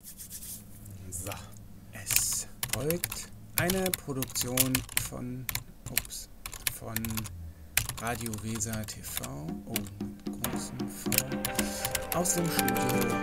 So, es folgt eine Produktion von Radio Weser TV, mit großem V, aus dem Studio Norden.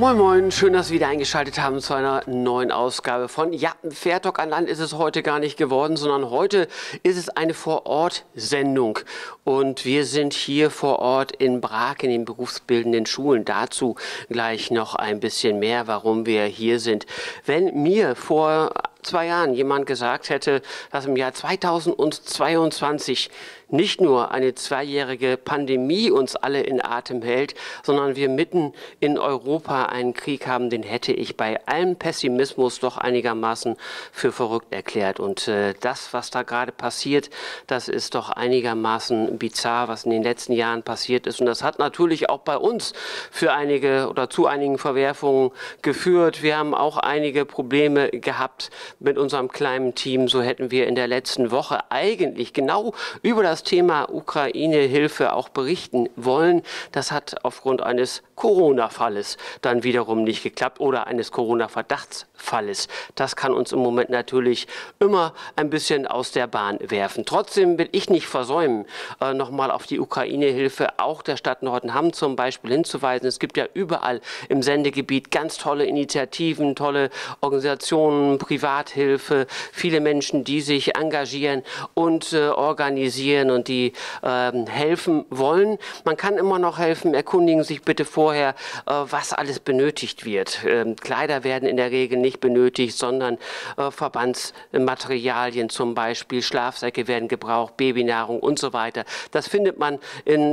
Moin Moin, schön, dass Sie wieder eingeschaltet haben zu einer neuen Ausgabe von Fair-Talk an Land ist es heute gar nicht geworden, sondern heute ist es eine Vor-Ort-Sendung und wir sind hier vor Ort in Brake in den berufsbildenden Schulen. Dazu gleich noch ein bisschen mehr, warum wir hier sind. Wenn mir vor 2 Jahren jemand gesagt hätte, dass im Jahr 2022 nicht nur eine 2-jährige Pandemie uns alle in Atem hält, sondern wir mitten in Europa einen Krieg haben, den hätte ich bei allem Pessimismus doch einigermaßen für verrückt erklärt. Und das, was da gerade passiert, das ist doch einigermaßen bizarr, was in den letzten Jahren passiert ist. Und das hat natürlich auch bei uns für einige oder zu einigen Verwerfungen geführt. Wir haben auch einige Probleme gehabt mit unserem kleinen Team. So hätten wir in der letzten Woche eigentlich genau über das Thema Ukraine-Hilfe auch berichten wollen. Das hat aufgrund eines Corona-Falles dann wiederum nicht geklappt oder eines Corona-Verdachtsfalles. Das kann uns im Moment natürlich immer ein bisschen aus der Bahn werfen. Trotzdem will ich nicht versäumen, nochmal auf die Ukraine-Hilfe auch der Stadt Nordenham zum Beispiel hinzuweisen. Es gibt ja überall im Sendegebiet ganz tolle Initiativen, tolle Organisationen, Privathilfe, viele Menschen, die sich engagieren und organisieren und die helfen wollen. Man kann immer noch helfen. Erkundigen Sie sich bitte vorher, was alles benötigt wird. Kleider werden in der Regel nicht benötigt, sondern Verbandsmaterialien zum Beispiel, Schlafsäcke werden gebraucht, Babynahrung und so weiter. Das findet man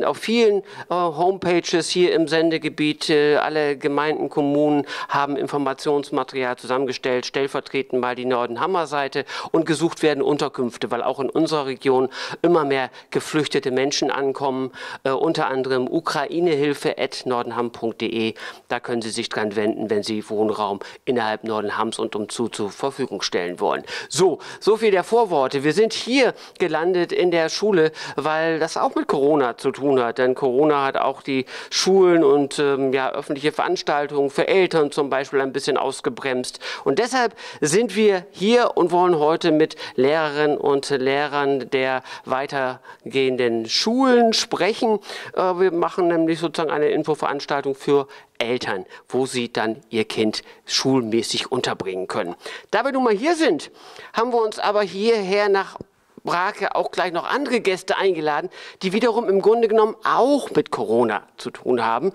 auf vielen Homepages hier im Sendegebiet. Alle Gemeinden, Kommunen haben Informationsmaterial zusammengestellt, stellvertretend mal die Nordenhammer Seite, und gesucht werden Unterkünfte, weil auch in unserer Region immer mehr geflüchtete Menschen ankommen, unter anderem ukrainehilfe@nordenham.de. Da können Sie sich dran wenden, wenn Sie Wohnraum innerhalb Nordenhams und umzu zur Verfügung stellen wollen. So viel der Vorworte. Wir sind hier gelandet in der Schule, weil das auch mit Corona zu tun hat. Denn Corona hat auch die Schulen und öffentliche Veranstaltungen für Eltern zum Beispiel ein bisschen ausgebremst. Und deshalb sind wir hier und wollen heute mit Lehrerinnen und Lehrern der weitergehenden Schulen sprechen. Wir machen nämlich sozusagen eine Infoveranstaltung für Eltern, wo sie dann ihr Kind schulmäßig unterbringen können. Da wir nun mal hier sind, haben wir uns aber hierher nach Brake auch gleich noch andere Gäste eingeladen, die wiederum im Grunde genommen auch mit Corona zu tun haben.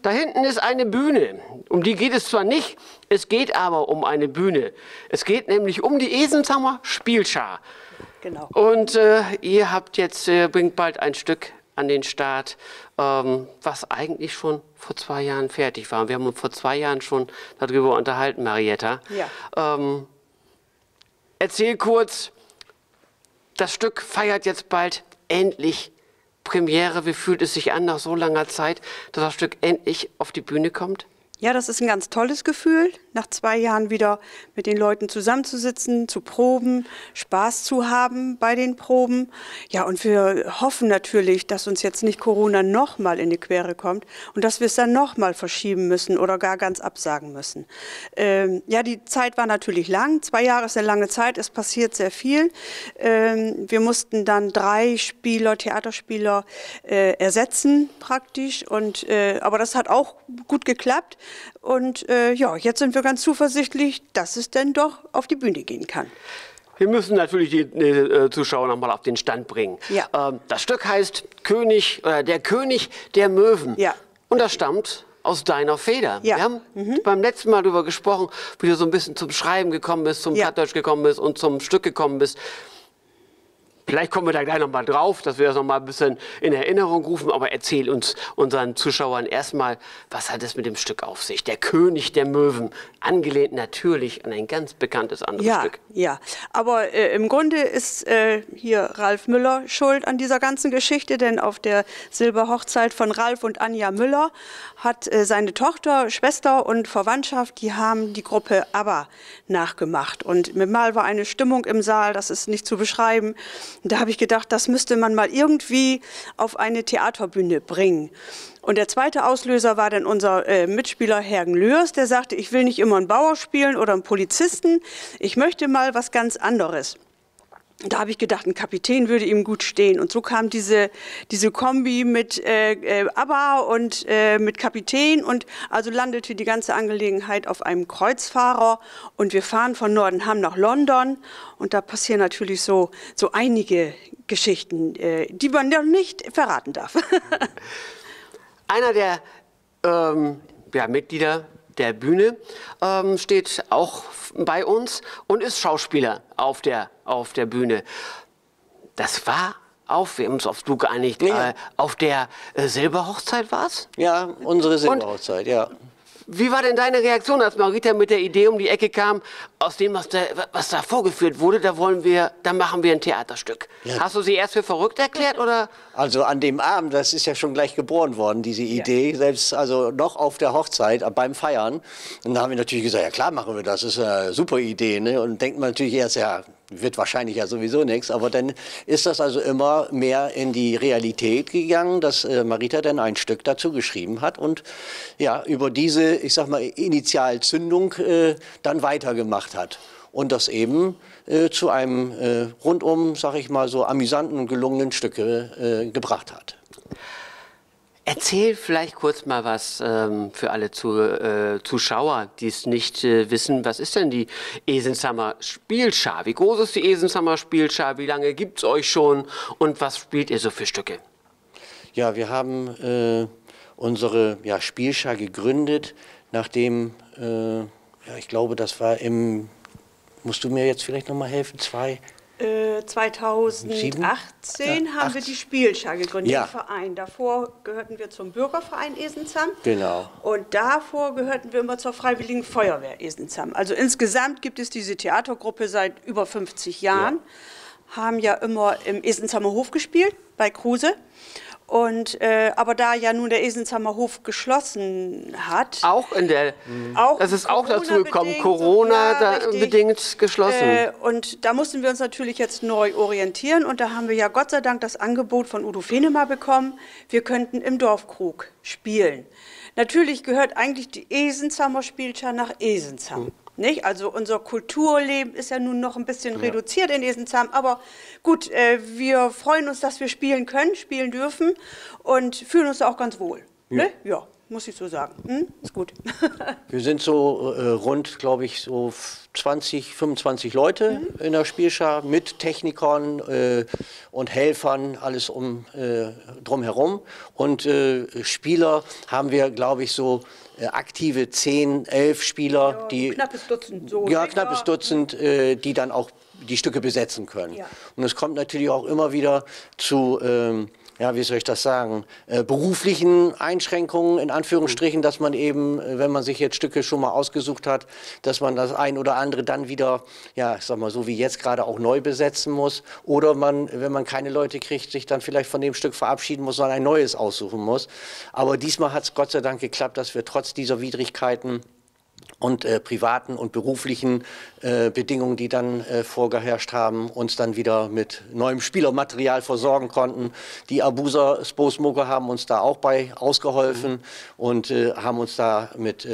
Da hinten ist eine Bühne, um die geht es zwar nicht, es geht aber um eine Bühne. Es geht nämlich um die Esenshammer Spielschar. Genau. Und ihr habt jetzt, bringt bald ein Stück an den Start, was eigentlich schon vor 2 Jahren fertig war. Wir haben uns vor 2 Jahren schon darüber unterhalten, Marietta. Ja. Erzähl kurz, das Stück feiert jetzt bald endlich Premiere. Wie fühlt es sich an nach so langer Zeit, dass das Stück endlich auf die Bühne kommt? Ja, das ist ein ganz tolles Gefühl, nach 2 Jahren wieder mit den Leuten zusammenzusitzen, zu proben, Spaß zu haben bei den Proben. Ja, und wir hoffen natürlich, dass uns jetzt nicht Corona nochmal in die Quere kommt und dass wir es dann nochmal verschieben müssen oder gar ganz absagen müssen. Ja, die Zeit war natürlich lang. 2 Jahre ist eine lange Zeit, es passiert sehr viel. Wir mussten dann 3 Theaterspieler ersetzen praktisch. Aber das hat auch gut geklappt. Und jetzt sind wir ganz zuversichtlich, dass es denn doch auf die Bühne gehen kann. Wir müssen natürlich die Zuschauer nochmal auf den Stand bringen. Ja. Das Stück heißt Der König der Möwen. Ja. Und das stammt aus deiner Feder. Ja. Wir haben beim letzten Mal darüber gesprochen, wie du so ein bisschen zum Schreiben gekommen bist, zum Plattdeutsch gekommen bist und zum Stück gekommen bist. Vielleicht kommen wir da gleich nochmal drauf, dass wir das nochmal ein bisschen in Erinnerung rufen. Aber erzähl uns, unseren Zuschauern erstmal, was hat es mit dem Stück auf sich? Der König der Möwen, angelehnt natürlich an ein ganz bekanntes anderes Stück. Ja, aber im Grunde ist hier Ralf Müller schuld an dieser ganzen Geschichte, denn auf der Silberhochzeit von Ralf und Anja Müller hat seine Tochter, Schwester und Verwandtschaft, die haben die Gruppe ABBA nachgemacht. Und mit Mal war eine Stimmung im Saal, das ist nicht zu beschreiben. Und da habe ich gedacht, das müsste man mal irgendwie auf eine Theaterbühne bringen. Und der zweite Auslöser war dann unser Mitspieler Hergen Lührs, der sagte, ich will nicht immer einen Bauer spielen oder einen Polizisten, ich möchte mal was ganz anderes. Da habe ich gedacht, ein Kapitän würde ihm gut stehen. Und so kam diese Kombi mit ABBA und mit Kapitän. Und also landete die ganze Angelegenheit auf einem Kreuzfahrer. Und wir fahren von Nordenham nach London. Und da passieren natürlich so einige Geschichten, die man noch nicht verraten darf. Einer der Mitglieder der Bühne steht auch bei uns und ist Schauspieler auf der Bühne. Das war wir haben uns auf du geeinigt, auf der Silberhochzeit war es? Ja, unsere Silberhochzeit, ja. Wie war denn deine Reaktion, als Marita mit der Idee um die Ecke kam, aus dem, was da vorgeführt wurde, da machen wir ein Theaterstück? Ja. Hast du sie erst für verrückt erklärt, oder? Also an dem Abend, das ist ja schon gleich geboren worden, diese Idee, selbst also noch auf der Hochzeit, beim Feiern. Und da haben wir natürlich gesagt, ja klar machen wir das, das ist eine super Idee, ne? Und denkt man natürlich erst, ja, wird wahrscheinlich ja sowieso nichts, aber dann ist das also immer mehr in die Realität gegangen, dass Marita dann ein Stück dazu geschrieben hat und ja, über diese, ich sag mal, Initialzündung dann weitergemacht hat und das eben zu einem rundum, sag ich mal, so amüsanten und gelungenen Stück gebracht hat. Erzähl vielleicht kurz mal was für alle Zuschauer, die es nicht wissen. Was ist denn die Esensheimer Spielschar? Wie groß ist die Esensheimer Spielschar? Wie lange gibt es euch schon? Und was spielt ihr so für Stücke? Ja, wir haben unsere Spielschar gegründet, nachdem, ich glaube, das war musst du mir jetzt vielleicht noch mal helfen, 2018 haben wir die Spielschar gegründet, den Verein. Davor gehörten wir zum Bürgerverein Esensham. Genau. Und davor gehörten wir immer zur Freiwilligen Feuerwehr Esensham. Also insgesamt gibt es diese Theatergruppe seit über 50 Jahren. Ja. Haben ja immer im Esenshamer Hof gespielt, bei Kruse. Und, aber da ja nun der Esenshamer Hof geschlossen hat. Das ist auch dazu gekommen, Corona-bedingt geschlossen. Und da mussten wir uns natürlich jetzt neu orientieren. Und da haben wir ja Gott sei Dank das Angebot von Udo Fenemer bekommen, wir könnten im Dorfkrug spielen. Natürlich gehört eigentlich die Esenshamer Spielschar nach Esensham. Nicht? Also unser Kulturleben ist ja nun noch ein bisschen reduziert in Esensham, aber gut, wir freuen uns, dass wir spielen können, spielen dürfen und fühlen uns auch ganz wohl. Ne? Ja, muss ich so sagen. Ist gut. Wir sind so rund, glaube ich, so 20, 25 Leute in der Spielschar mit Technikern und Helfern, alles drumherum. Und Spieler haben wir, glaube ich, so aktive 10, 11 Spieler, die knappes Dutzend, knappes Dutzend, die dann auch die Stücke besetzen können. Ja. Und es kommt natürlich auch immer wieder zu wie soll ich das sagen, beruflichen Einschränkungen in Anführungsstrichen, dass man eben, wenn man sich jetzt Stücke schon mal ausgesucht hat, dass man das ein oder andere dann wieder, ich sag mal so wie jetzt gerade auch neu besetzen muss oder man, wenn man keine Leute kriegt, sich dann vielleicht von dem Stück verabschieden muss, sondern ein neues aussuchen muss. Aber diesmal hat es Gott sei Dank geklappt, dass wir trotz dieser Widrigkeiten und privaten und beruflichen Bedingungen, die dann vorgeherrscht haben, uns dann wieder mit neuem Spielermaterial versorgen konnten. Die Abuser Sposmoker haben uns da auch bei ausgeholfen und haben uns da mit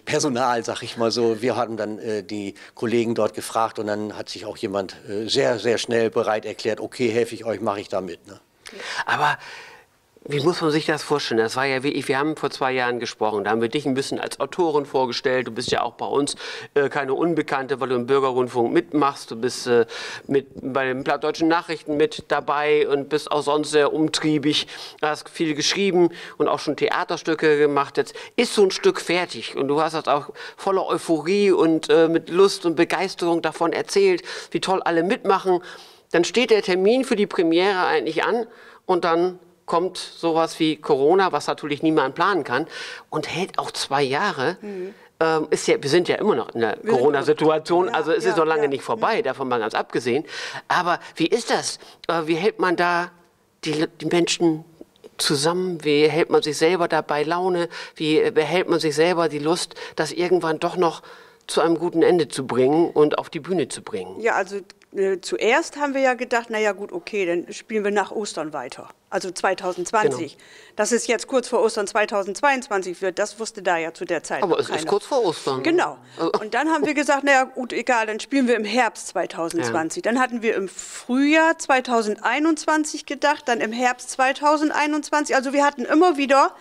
Personal, sag ich mal so, wir hatten dann die Kollegen dort gefragt und dann hat sich auch jemand sehr, sehr schnell bereit erklärt, okay, helfe ich euch, mache ich da mit. Ne? Aber wie muss man sich das vorstellen? Das war ja wirklich, wir haben vor 2 Jahren gesprochen, da haben wir dich ein bisschen als Autorin vorgestellt. Du bist ja auch bei uns keine Unbekannte, weil du im Bürgerrundfunk mitmachst. Du bist bei den Plattdeutschen Nachrichten mit dabei und bist auch sonst sehr umtriebig. Du hast viel geschrieben und auch schon Theaterstücke gemacht. Jetzt ist so ein Stück fertig und du hast das auch voller Euphorie und mit Lust und Begeisterung davon erzählt, wie toll alle mitmachen. dann steht der Termin für die Premiere eigentlich an und dann kommt sowas wie Corona, was natürlich niemand planen kann und hält auch 2 Jahre. Wir sind ja immer noch in der Corona-Situation, also es ist noch lange nicht vorbei, davon mal ganz abgesehen. Aber wie ist das? Wie hält man da die Menschen zusammen? Wie hält man sich selber da bei Laune? Wie behält man sich selber die Lust, das irgendwann doch noch zu einem guten Ende zu bringen und auf die Bühne zu bringen? Ja, also zuerst haben wir ja gedacht, naja gut, okay, dann spielen wir nach Ostern weiter, also 2020. Genau. Dass es jetzt kurz vor Ostern 2022 wird, das wusste da ja zu der Zeit Aber es ist kurz vor Ostern. Genau. Und dann haben wir gesagt, naja gut, egal, dann spielen wir im Herbst 2020. Ja. Dann hatten wir im Frühjahr 2021 gedacht, dann im Herbst 2021. Also wir hatten immer wieder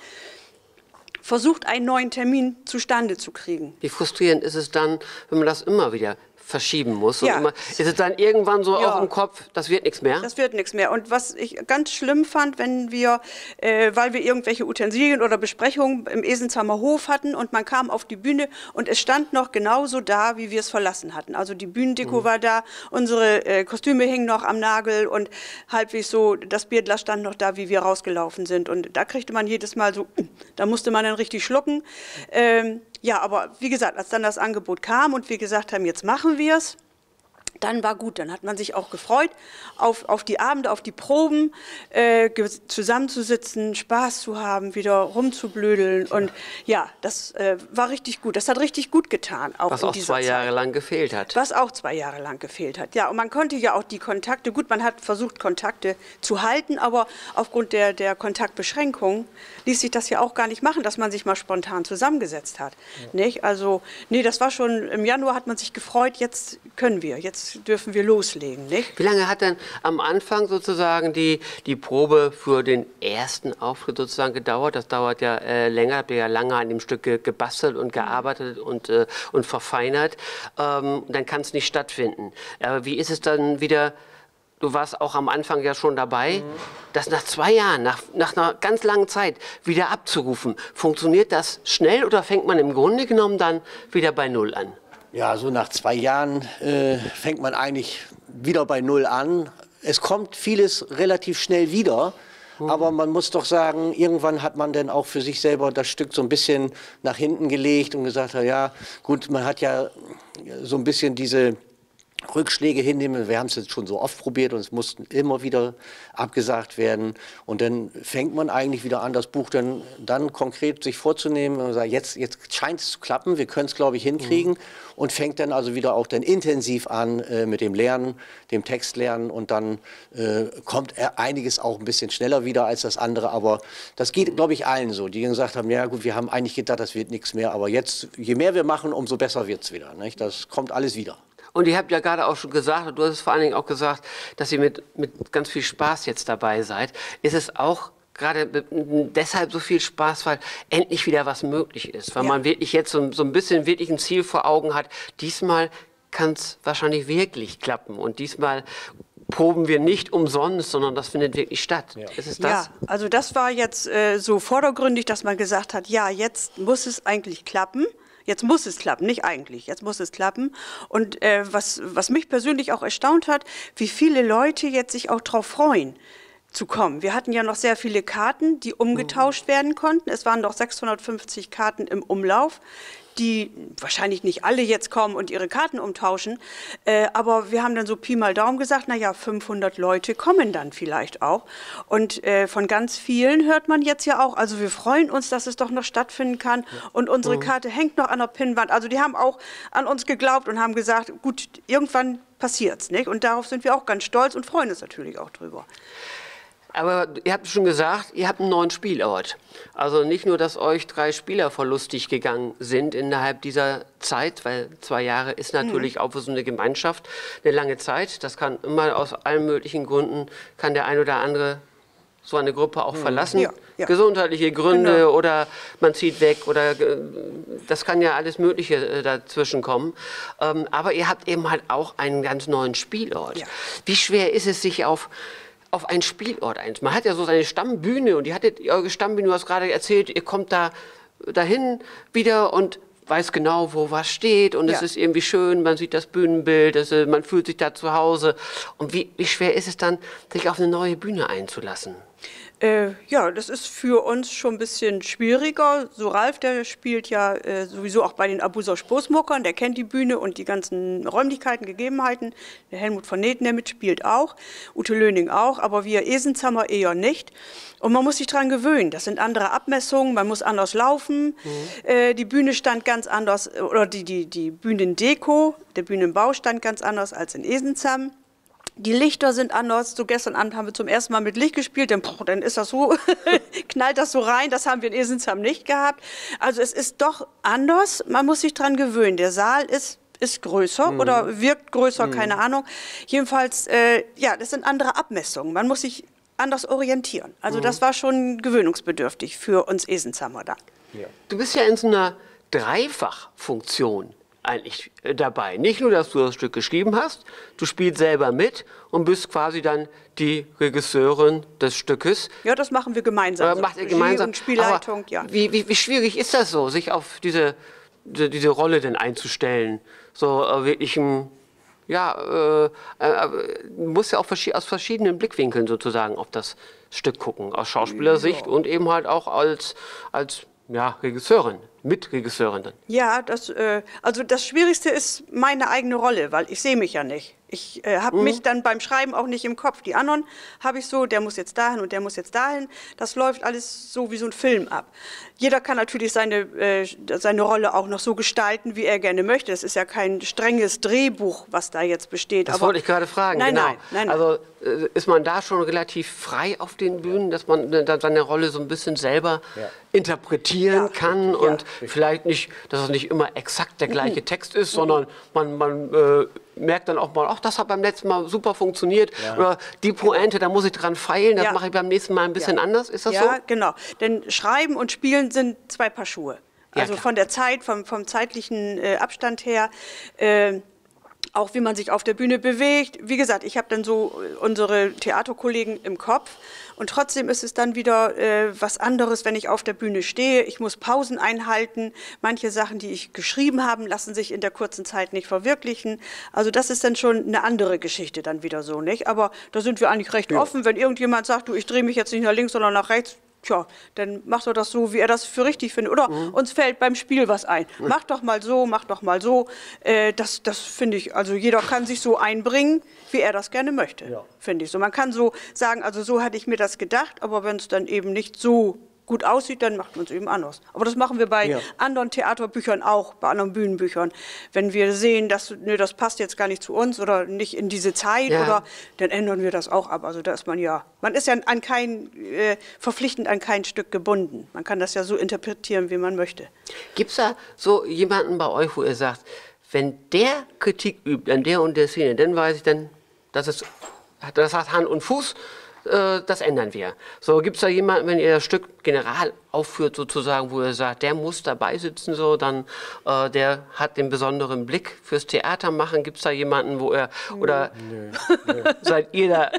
versucht, einen neuen Termin zustande zu kriegen. Wie frustrierend ist es dann, wenn man das immer wieder verschieben muss? Ja. Und ist es dann irgendwann so auf dem Kopf, das wird nichts mehr? Das wird nichts mehr. Und was ich ganz schlimm fand, wenn wir, weil wir irgendwelche Utensilien oder Besprechungen im Esenzheimer Hof hatten und man kam auf die Bühne und es stand noch genauso da, wie wir es verlassen hatten. Also die Bühnendeko war da, unsere Kostüme hingen noch am Nagel und halbwegs so, das Bierglas stand noch da, wie wir rausgelaufen sind. Und da kriegte man jedes Mal so, da musste man dann richtig schlucken. Ja, aber wie gesagt, als dann das Angebot kam und wir gesagt haben, jetzt machen wir es, dann war gut, dann hat man sich auch gefreut auf die Abende, auf die Proben, zusammenzusitzen, Spaß zu haben, wieder rumzublödeln und ja, das war richtig gut, das hat richtig gut getan. Auch was auch 2 Jahre lang gefehlt hat. Was auch 2 Jahre lang gefehlt hat, ja, und man konnte ja auch die Kontakte, gut, man hat versucht, Kontakte zu halten, aber aufgrund der Kontaktbeschränkung ließ sich das ja auch gar nicht machen, dass man sich mal spontan zusammengesetzt hat, nicht? Also, nee, das war schon, im Januar hat man sich gefreut, jetzt können wir, jetzt dürfen wir loslegen, nicht? Wie lange hat denn am Anfang sozusagen die Probe für den ersten Auftritt sozusagen gedauert? Das dauert ja länger, habt ihr ja lange an dem Stück gebastelt und gearbeitet und verfeinert. Dann kann es nicht stattfinden. Aber wie ist es dann wieder? Du warst auch am Anfang ja schon dabei, das nach 2 Jahren, nach einer ganz langen Zeit wieder abzurufen. Funktioniert das schnell oder fängt man im Grunde genommen dann wieder bei Null an? Ja, so nach 2 Jahren fängt man eigentlich wieder bei Null an. Es kommt vieles relativ schnell wieder, aber man muss doch sagen, irgendwann hat man dann auch für sich selber das Stück so ein bisschen nach hinten gelegt und gesagt, ja gut, man hat ja so ein bisschen diese Rückschläge hinnehmen. Wir haben es jetzt schon so oft probiert und es mussten immer wieder abgesagt werden. Und dann fängt man eigentlich wieder an, das Buch dann konkret sich vorzunehmen und sagt, jetzt scheint es zu klappen, wir können es, glaube ich, hinkriegen. Und fängt dann also wieder auch dann intensiv an mit dem Lernen, dem Textlernen. Und dann kommt einiges auch ein bisschen schneller wieder als das andere. Aber das geht, glaube ich, allen so, die gesagt haben, ja gut, wir haben eigentlich gedacht, das wird nichts mehr. Aber jetzt, je mehr wir machen, umso besser wird es wieder. Nicht? Das kommt alles wieder. Und ihr habt ja gerade auch schon gesagt, du hast es vor allen Dingen auch gesagt, dass ihr mit ganz viel Spaß jetzt dabei seid. Ist es auch gerade deshalb so viel Spaß, weil endlich wieder was möglich ist? Weil man wirklich jetzt so ein bisschen wirklich ein Ziel vor Augen hat. Diesmal kann es wahrscheinlich wirklich klappen. Und diesmal proben wir nicht umsonst, sondern das findet wirklich statt. Ja. Ist es das? Ja, also das war jetzt so vordergründig, dass man gesagt hat, ja, jetzt muss es eigentlich klappen. Jetzt muss es klappen, nicht eigentlich, jetzt muss es klappen. Und was mich persönlich auch erstaunt hat, wie viele Leute jetzt sich auch darauf freuen, zu kommen. Wir hatten ja noch sehr viele Karten, die umgetauscht werden konnten. Es waren noch 650 Karten im Umlauf, die wahrscheinlich nicht alle jetzt kommen und ihre Karten umtauschen. Aber wir haben dann so Pi mal Daumen gesagt, naja, 500 Leute kommen dann vielleicht auch. Und von ganz vielen hört man jetzt ja auch, also wir freuen uns, dass es doch noch stattfinden kann. Und unsere Karte hängt noch an der Pinnwand. Also die haben auch an uns geglaubt und haben gesagt, gut, irgendwann passiert's, nicht? Und darauf sind wir auch ganz stolz und freuen uns natürlich auch drüber. Aber ihr habt schon gesagt, ihr habt einen neuen Spielort. Also nicht nur, dass euch 3 Spieler verlustig gegangen sind innerhalb dieser Zeit, weil 2 Jahre ist natürlich auch für so eine Gemeinschaft eine lange Zeit. Das kann immer aus allen möglichen Gründen, kann der ein oder andere so eine Gruppe auch verlassen. Ja, ja. Gesundheitliche Gründe oder man zieht weg oder das kann ja alles Mögliche dazwischen kommen. Aber ihr habt eben halt auch einen ganz neuen Spielort. Ja. Wie schwer ist es, sich auf einen Spielort ein? Man hat ja so seine Stammbühne und eure Stammbühne, du hast gerade erzählt, ihr kommt dahin wieder und weiß genau, wo was steht und es ist irgendwie schön, man sieht das Bühnenbild, man fühlt sich da zu Hause. Und wie schwer ist es dann, sich auf eine neue Bühne einzulassen? Ja, das ist für uns schon ein bisschen schwieriger. So Ralf, der spielt ja sowieso auch bei den Abuser Stoßmuckern, der kennt die Bühne und die ganzen Räumlichkeiten, Gegebenheiten. Der Helmut von Neten, der mitspielt auch, Ute Löning auch, aber wir Esenzhammer eher nicht. Und man muss sich dran gewöhnen. Das sind andere Abmessungen, man muss anders laufen. Die Bühne stand ganz anders, oder die Bühnendeko, der Bühnenbau stand ganz anders als in Esenzam. Die Lichter sind anders. So gestern Abend haben wir zum ersten Mal mit Licht gespielt, dann ist das so, knallt das so rein. Das haben wir in Esenzam nicht gehabt. Also es ist doch anders. Man muss sich dran gewöhnen. Der Saal ist größer oder wirkt größer, keine Ahnung. Jedenfalls, ja, das sind andere Abmessungen. Man muss sich anders orientieren. Also das war schon gewöhnungsbedürftig für uns Esenzammer da. Ja. Du bist ja in so einer Dreifachfunktion eigentlich dabei. Nicht nur, dass du das Stück geschrieben hast, du spielst selber mit und bist quasi dann die Regisseurin des Stückes. Ja, das machen wir gemeinsam. Macht ihr gemeinsam. Und Spielleitung, aber ja. Wie schwierig ist das so, sich auf diese Rolle denn einzustellen? So wirklich du musst ja auch aus verschiedenen Blickwinkeln sozusagen auf das Stück gucken. Aus Schauspielersicht und eben halt auch als Regisseurin. Mitregisseurin dann. Ja, also das Schwierigste ist meine eigene Rolle, weil ich sehe mich ja nicht. Ich habe mich dann beim Schreiben auch nicht im Kopf. Die anderen habe ich so, der muss jetzt dahin und der muss jetzt dahin. Das läuft alles so wie so ein Film ab. Jeder kann natürlich seine Rolle auch noch so gestalten, wie er gerne möchte. Es ist ja kein strenges Drehbuch, was da jetzt besteht. Das wollte ich gerade fragen, nein, genau. Nein. Also ist man da schon relativ frei auf den Bühnen, dass man dann seine Rolle so ein bisschen selber interpretieren kann und vielleicht nicht, dass es nicht immer exakt der gleiche Text ist, sondern man merkt dann auch mal, ach, das hat beim letzten Mal super funktioniert oder die Pointe, da muss ich dran feilen, das mache ich beim nächsten Mal ein bisschen anders. Ist das so? Ja, genau. Denn Schreiben und Spielen sind zwei Paar Schuhe. Also von der Zeit, vom zeitlichen Abstand her, auch wie man sich auf der Bühne bewegt. Wie gesagt, ich habe dann so unsere Theaterkollegen im Kopf und trotzdem ist es dann wieder was anderes, wenn ich auf der Bühne stehe. Ich muss Pausen einhalten. Manche Sachen, die ich geschrieben habe, lassen sich in der kurzen Zeit nicht verwirklichen. Also das ist dann schon eine andere Geschichte dann wieder so, nicht? Aber da sind wir eigentlich recht offen. Wenn irgendjemand sagt, du, ich drehe mich jetzt nicht nach links, sondern nach rechts, tja, dann macht er das so, wie er das für richtig findet. Oder uns fällt beim Spiel was ein. Mach doch mal so, mach doch mal so. Das finde ich, also jeder kann sich so einbringen, wie er das gerne möchte, finde ich. So, man kann so sagen, also so hatte ich mir das gedacht, aber wenn es dann eben nicht so gut aussieht, dann macht man es eben anders. Aber das machen wir bei anderen Theaterbüchern auch, bei anderen Bühnenbüchern. Wenn wir sehen, dass das passt jetzt gar nicht zu uns oder nicht in diese Zeit, oder, dann ändern wir das auch ab. Also da ist man ist ja verpflichtend an kein Stück gebunden. Man kann das ja so interpretieren, wie man möchte. Gibt es da so jemanden bei euch, wo ihr sagt, wenn der Kritik übt an der und der Szene, dann weiß ich dann, das hat Hand und Fuß, das ändern wir. So, gibt es da jemanden, wenn ihr das Stück General aufführt, sozusagen, wo ihr sagt, der muss dabei sitzen, so, dann der hat den besonderen Blick fürs Theater machen? Gibt es da jemanden, wo er, oder seid ihr da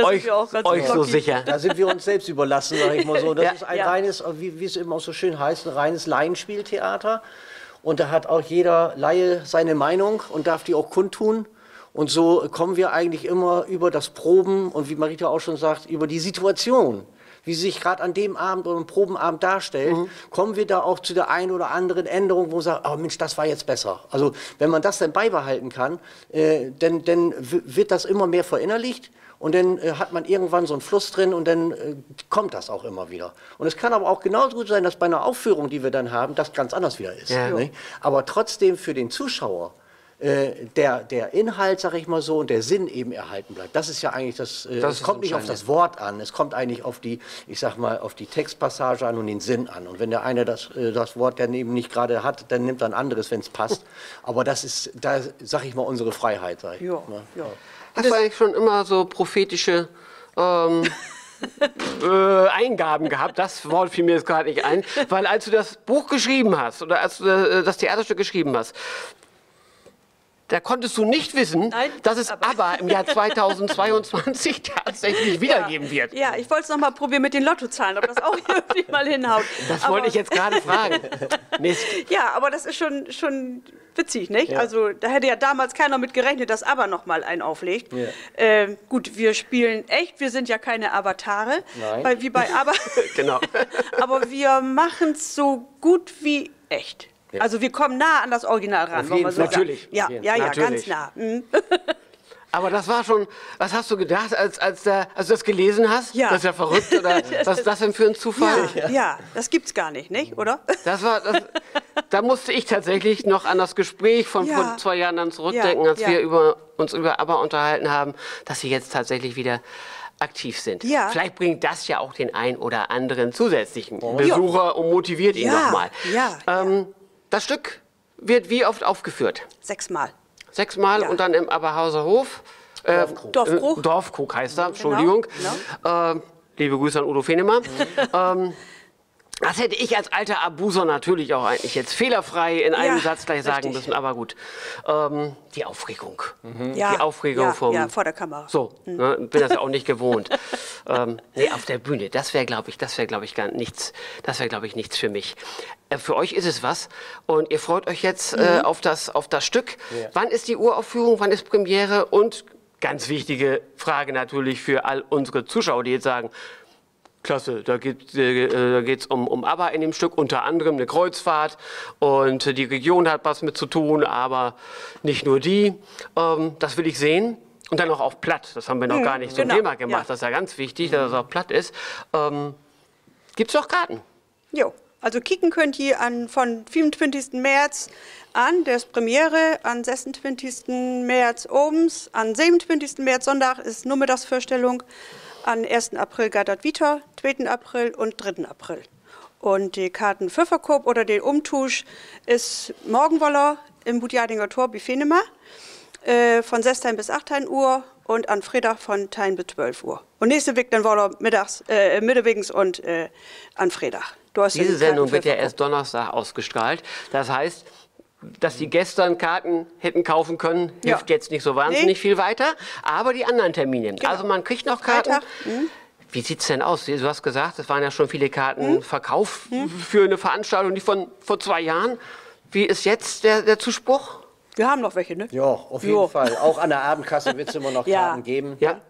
euch so sicher? Da sind wir uns selbst überlassen, sage ich mal so. Das ist ein reines, wie es eben auch so schön heißt, ein reines Laienspieltheater. Und da hat auch jeder Laie seine Meinung und darf die auch kundtun. Und so kommen wir eigentlich immer über das Proben und wie Marita auch schon sagt, über die Situation, wie sie sich gerade an dem Abend oder im Probenabend darstellt, kommen wir da auch zu der einen oder anderen Änderung, wo wir sagen, oh Mensch, das war jetzt besser. Also wenn man das dann beibehalten kann, dann wird das immer mehr verinnerlicht und dann hat man irgendwann so einen Fluss drin und dann kommt das auch immer wieder. Und es kann aber auch genauso gut sein, dass bei einer Aufführung, die wir dann haben, das ganz anders wieder ist. Ja. Aber trotzdem für den Zuschauer, der Inhalt, sag ich mal so, und der Sinn eben erhalten bleibt. Das ist ja eigentlich es kommt nicht auf das Wort an, es kommt eigentlich auf die, ich sag mal, auf die Textpassage an und den Sinn an. Und wenn der eine das Wort dann eben nicht gerade hat, dann nimmt er ein anderes, wenn es passt. Aber das ist, da sag ich mal, unsere Freiheit. Sag ich. Ja. Hast du eigentlich schon immer so prophetische Eingaben gehabt? Das Wort fiel mir jetzt gerade nicht ein. Weil als du das Buch geschrieben hast oder als du das Theaterstück geschrieben hast, da konntest du nicht wissen, Nein, dass es aber im Jahr 2022 tatsächlich wiedergeben wird. Ja, ich wollte es noch mal probieren mit den Lottozahlen, ob das auch irgendwie mal hinhaut. Das wollte ich jetzt gerade fragen. Mist. Ja, aber das ist schon witzig, nicht? Ja. Also da hätte ja damals keiner mit gerechnet, dass ABBA noch mal einen auflegt. Ja. Gut, wir spielen echt, wir sind ja keine Avatare, Nein. wie bei ABBA. Genau. Aber wir machen es so gut wie echt. Ja. Also wir kommen nah an das Original ran. Auf wollen jeden wir so Fall. sagen. Natürlich. Ja, Auf jeden ja, Fall. ja, Natürlich. ganz nah. Mhm. Aber das war schon, was hast du gedacht, als du das gelesen hast? Ja. Das ist ja verrückt, oder was ist das denn für ein Zufall? Ja, das gibt's gar nicht, oder? Da musste ich tatsächlich noch an das Gespräch von Ja. vor 2 Jahren dann zurückdenken, Ja, als ja. wir uns über ABBA unterhalten haben, dass sie jetzt tatsächlich wieder aktiv sind. Ja. Vielleicht bringt das ja auch den ein oder anderen zusätzlichen Besucher und motiviert ihn Ja, nochmal. ja, Das Stück wird wie oft aufgeführt? 6-mal. 6-mal Ja. und dann im Aberhauser Hof. Dorfkrug. Dorfkrug heißt er, Entschuldigung. Genau. Liebe Grüße an Udo Fenemann. Das hätte ich als alter Abuser natürlich auch eigentlich jetzt fehlerfrei in einem Ja, Satz gleich sagen richtig. müssen, aber gut. Die Aufregung. Ja, Die Aufregung ja, vor der Kamera. So, ne, bin das ja auch nicht gewohnt. Nee, auf der Bühne, das wäre, glaube ich, nichts für mich. Für euch ist es was und ihr freut euch jetzt auf das Stück. Ja. Wann ist die Uraufführung, wann ist Premiere? Und ganz wichtige Frage natürlich für all unsere Zuschauer, die jetzt sagen, klasse, da geht's um ABBA in dem Stück, unter anderem eine Kreuzfahrt und die Region hat was mit zu tun, aber nicht nur die. Das will ich sehen. Und dann noch auf Platt, das haben wir noch gar nicht zum genau, Thema gemacht, ja. das ist ja ganz wichtig, dass es auf Platt ist. Gibt's noch Karten? Jo, also kicken könnt ihr von 25. März an, der ist Premiere, an 26. März obens, an 27. März Sonntag ist nur Mittagsvorstellung, an 1. April Gardert Vita, 2. April und 3. April. Und die Karten für Verkauf oder den Umtusch ist Morgenwoller im Budjadinger Tor bei Venema von 16 bis 18 Uhr und an Freitag von 10 bis 12 Uhr. Und nächste Weg dann Woller mittags und an Freitag. Diese Sendung wird ja erst Donnerstag ausgestrahlt. Das heißt, dass die gestern Karten hätten kaufen können, hilft Ja. jetzt nicht so wahnsinnig viel weiter. Aber die anderen Termine. Also man kriegt noch Karten. Freitag, Wie sieht es denn aus? Du hast gesagt, es waren ja schon viele Karten verkauft für eine Veranstaltung, die von vor 2 Jahren. Wie ist jetzt der Zuspruch? Wir haben noch welche, ne? Ja, auf jeden Jo. Fall. Auch an der Abendkasse wird es immer noch Ja. Karten geben. Ja.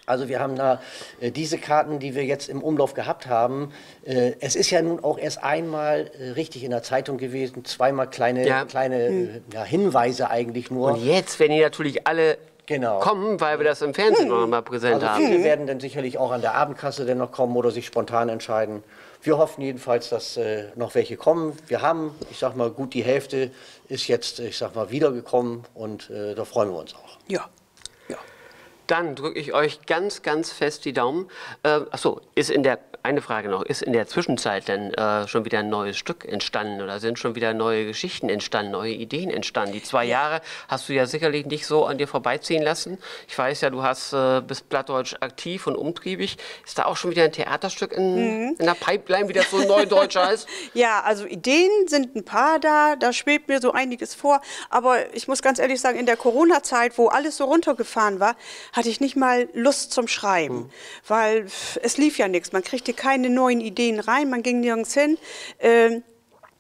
Also wir haben da diese Karten, die wir jetzt im Umlauf gehabt haben. Es ist ja nun auch erst einmal richtig in der Zeitung gewesen, zweimal kleine Hinweise eigentlich nur. Und jetzt, wenn die natürlich alle Genau. kommen, weil wir das im Fernsehen noch mal präsent Also haben. viele werden dann sicherlich auch an der Abendkasse dann noch kommen oder sich spontan entscheiden. Wir hoffen jedenfalls, dass noch welche kommen. Wir haben, ich sag mal, gut die Hälfte ist jetzt, ich sag mal, wiedergekommen und da freuen wir uns auch. Ja. Ja. Dann drücke ich euch ganz, ganz fest die Daumen. Achso, eine Frage noch, ist in der Zwischenzeit denn schon wieder ein neues Stück entstanden oder sind schon wieder neue Geschichten entstanden, neue Ideen entstanden? Die 2 Jahre hast du ja sicherlich nicht so an dir vorbeiziehen lassen. Ich weiß ja, du bist plattdeutsch aktiv und umtriebig. Ist da auch schon wieder ein Theaterstück in der Pipeline, wie das so neudeutsch heißt? Ja, also Ideen sind ein paar da schwebt mir so einiges vor. Aber ich muss ganz ehrlich sagen, in der Corona-Zeit, wo alles so runtergefahren war, hatte ich nicht mal Lust zum Schreiben. Weil es lief ja nichts. Man kriegte keine neuen Ideen rein, man ging nirgends hin.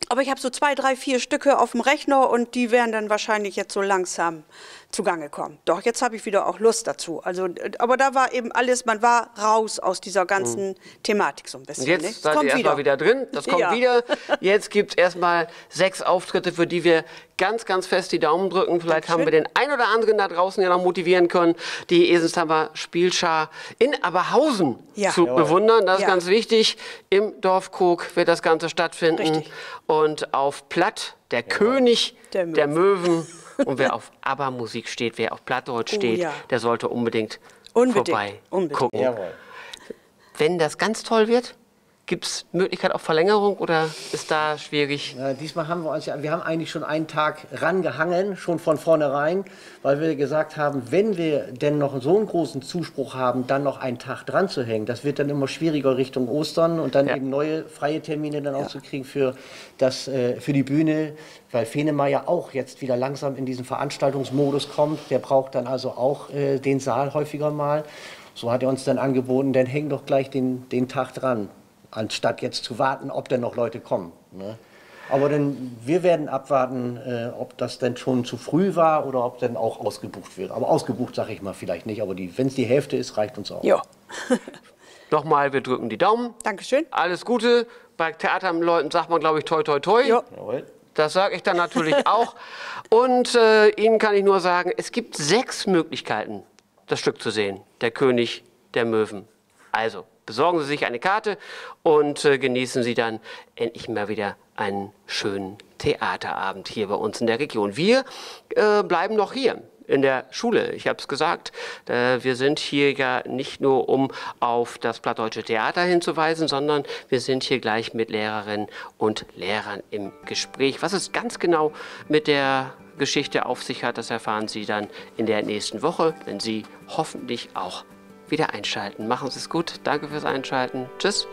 Aber ich habe so 2, 3, 4 Stücke auf dem Rechner und die werden dann wahrscheinlich jetzt so langsam zugange kommen. Doch, jetzt habe ich wieder auch Lust dazu. Also, aber da war eben alles, man war raus aus dieser ganzen Thematik so ein bisschen. Und jetzt ne? seid ihr erstmal wieder drin, das kommt Ja. wieder. Jetzt gibt es erstmal 6 Auftritte, für die wir ganz, ganz fest die Daumen drücken. Vielleicht haben wir den ein oder anderen da draußen ja noch motivieren können, die Esensheimer Spielschar in Aberhausen Ja. zu bewundern. Das ist Ja. ganz wichtig. Im Dorfkrug wird das Ganze stattfinden. Richtig. Und auf Platt, der König Der der Möwen. Und wer auf ABBA-Musik steht, wer auf Plattdeutsch steht, ja. der sollte unbedingt Unbedingt, vorbei unbedingt. gucken. Jawohl. Wenn das ganz toll wird, Gibt es Möglichkeit auf Verlängerung oder ist da schwierig? Diesmal haben wir haben eigentlich schon einen Tag rangehangen, schon von vornherein, weil wir gesagt haben, wenn wir denn noch so einen großen Zuspruch haben, dann noch einen Tag dran zu hängen. Das wird dann immer schwieriger Richtung Ostern und dann eben neue freie Termine dann auch zu kriegen für die Bühne, weil Venema ja auch jetzt wieder langsam in diesen Veranstaltungsmodus kommt. Der braucht dann also auch den Saal häufiger mal. So hat er uns dann angeboten, dann häng doch gleich den Tag dran, anstatt jetzt zu warten, ob denn noch Leute kommen. Ne? Aber wir werden abwarten, ob das denn schon zu früh war oder ob dann auch ausgebucht wird. Aber ausgebucht sage ich mal vielleicht nicht, aber wenn es die Hälfte ist, reicht uns auch. Ja. Nochmal, wir drücken die Daumen. Dankeschön. Alles Gute. Bei Theaterleuten sagt man, glaube ich, toi, toi, toi. Ja. Jawohl. Das sage ich dann natürlich auch. Und Ihnen kann ich nur sagen, es gibt 6 Möglichkeiten, das Stück zu sehen. Der König der Möwen. Also, besorgen Sie sich eine Karte und genießen Sie dann endlich mal wieder einen schönen Theaterabend hier bei uns in der Region. Wir bleiben noch hier in der Schule. Ich habe es gesagt, wir sind hier ja nicht nur, um auf das Plattdeutsche Theater hinzuweisen, sondern wir sind hier gleich mit Lehrerinnen und Lehrern im Gespräch. Was es ganz genau mit der Geschichte auf sich hat, das erfahren Sie dann in der nächsten Woche, wenn Sie hoffentlich auch wieder einschalten. Machen Sie es gut. Danke fürs Einschalten. Tschüss.